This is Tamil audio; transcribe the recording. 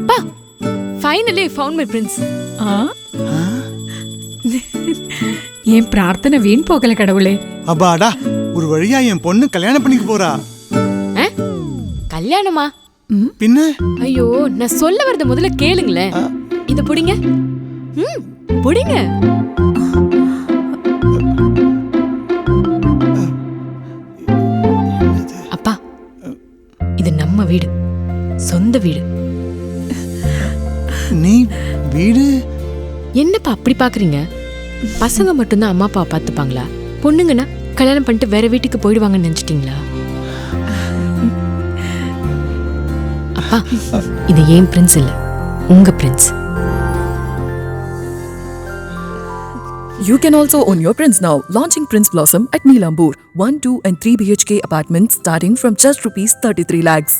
அப்பா, finally I found my prince. என் பிரார்த்தனை வீண் போகல கடவுளே. அப்பாடா, ஒரு வழியா என் பொண்ணு கல்யாணம் பண்ணிக்க போறா. கல்யாணமா? பின்ன? ஐயோ, நான் சொல்ல வரத முதல்ல கேளுங்களேன். இத புடிங்க. புடிங்க. அப்பா, இது நம்ம வீடு, சொந்த வீடு. நீ வீடு? என்னப்பா அப்படி பாக்குறீங்க? பசங்க மட்டும்தான் அம்மா அப்பா பாத்துப்பாங்களா? பொண்ணுங்கன்னா கல்யாணம் பண்ணிட்டு வேற வீட்டுக்கு போயிடுவாங்கன்னு நினைச்சிட்டீங்களா? அப்பா, இது ஏன் பிரின்ஸ் இல்ல, உங்க Prince. You can also own your prince now. Launching Prince Blossom at Neelambur. 1, 2 and 3 BHK apartments starting from just rupees 33 lakhs.